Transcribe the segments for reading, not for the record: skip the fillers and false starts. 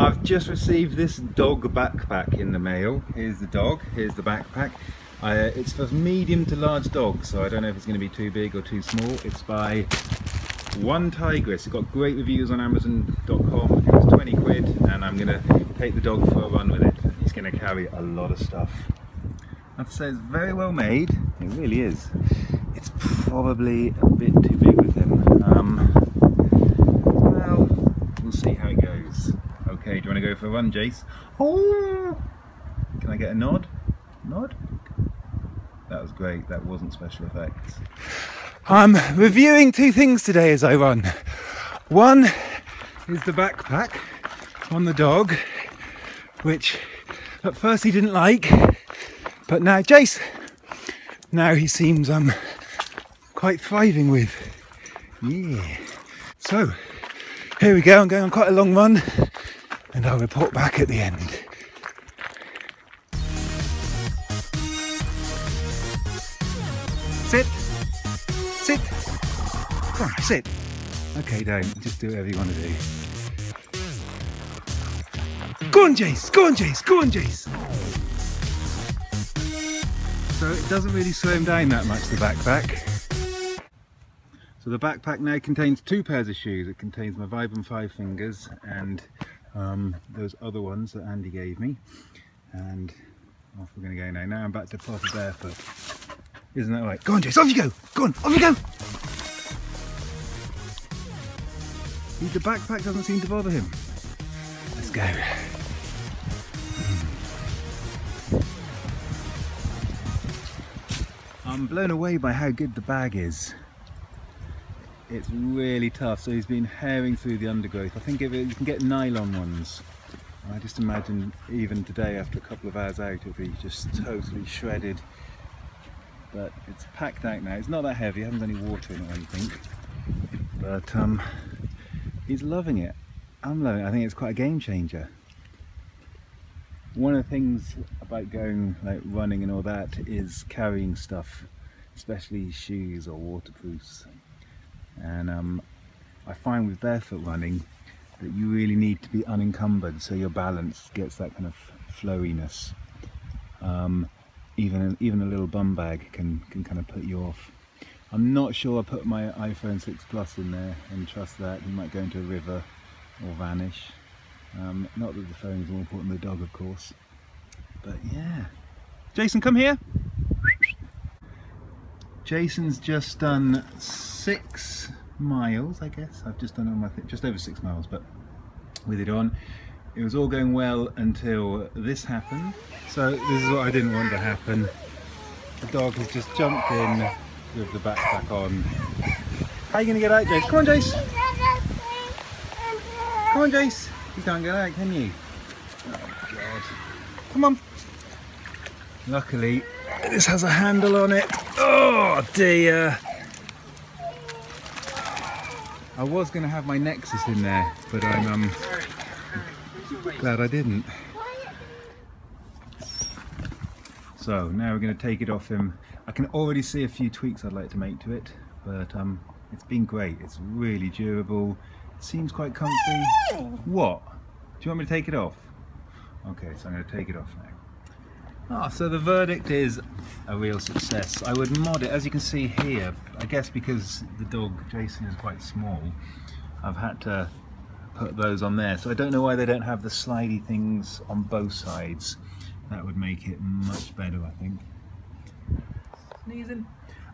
I've just received this dog backpack in the mail. Here's the dog, here's the backpack. It's for medium to large dogs, so I don't know if it's going to be too big or too small. It's by OneTigris. It got great reviews on Amazon.com. It was 20 quid, and I'm going to take the dog for a run with it. He's going to carry a lot of stuff. I have to say, it's very well made. It really is. It's probably a bit too big with him. Well, we'll see how it goes. Okay, do you want to go for a run, Jace? Oh! Can I get a nod? Nod? That was great. That wasn't special effects. I'm reviewing two things today as I run. One is the backpack on the dog, which at first he didn't like, but now Jace, now he seems quite thriving with. Yeah. So here we go. I'm going on quite a long run, and I'll report back at the end. Sit. Sit. Come on, sit. Okay, don't. Just do whatever you want to do. Go on, Jace. Go on, Jace. Go on, Jace. So it doesn't really slow him down that much, the backpack. So the backpack now contains two pairs of shoes. It contains my Vibram 5 fingers and those other ones that Andy gave me. And off we're going to go now. Now I'm back to proper barefoot. Isn't that right? Go on, Jace, off you go! Go on, off you go! The backpack doesn't seem to bother him. Let's go. I'm blown away by how good the bag is. It's really tough, so he's been herring through the undergrowth. I think you can get nylon ones. I just imagine even today, after a couple of hours out, it'll be just totally shredded. But it's packed out now. It's not that heavy, I haven't got any water in it or anything. But he's loving it. I'm loving it. I think it's quite a game changer. One of the things about going like running and all that is carrying stuff, especially shoes or waterproofs. And I find with barefoot running that you really need to be unencumbered so your balance gets that kind of flowiness. Even a little bum bag can kind of put you off. I'm not sure I put my iPhone 6 Plus in there and trust that. He might go into a river or vanish. Not that the phone is more important than the dog, of course. But yeah. Jason, come here. Jason's just done 6 miles, I guess. I've just done on just over 6 miles, but with it on. It was all going well until this happened. So this is what I didn't want to happen. The dog has just jumped in with the backpack on. How are you going to get out, Jace? Come on, Jace. Come on, Jace. You can't get out, can you? Oh, God. Come on. Luckily, this has a handle on it. Oh, dear. I was going to have my Nexus in there, but I'm glad I didn't. So now we're going to take it off him. I can already see a few tweaks I'd like to make to it, but it's been great. It's really durable. It seems quite comfy. What? Do you want me to take it off? Okay, so I'm going to take it off now. So the verdict is a real success. I would mod it, as you can see here. I guess because the dog Jason is quite small, I've had to put those on there. So I don't know why they don't have the slidey things on both sides. That would make it much better, I think. Sneezing.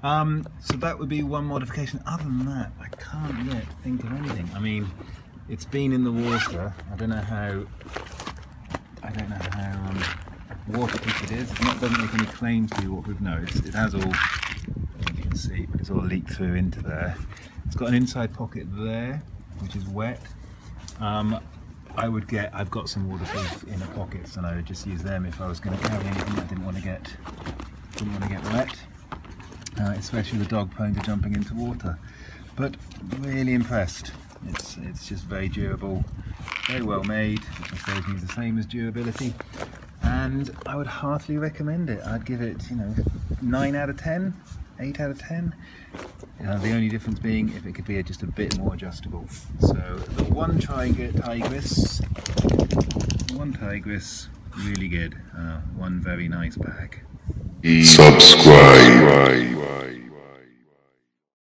So that would be one modification. Other than that, I can't yet think of anything. I mean, it's been in the water. I don't know how waterproof it is. It doesn't make any claim to be waterproof. No, it has all, as you can see, but it's all leaked through into there. It's got an inside pocket there, which is wet. I've got some waterproof inner pockets, and I would just use them if I was going to carry anything that didn't want to get wet. Especially the dog prone to jumping into water. But really impressed. It's just very durable, very well made, which I suppose means the same as durability. And I would heartily recommend it. I'd give it, 9 out of 10, 8 out of 10. The only difference being if it could be just a bit more adjustable. So the OneTigris, really good. One very nice bag. Subscribe.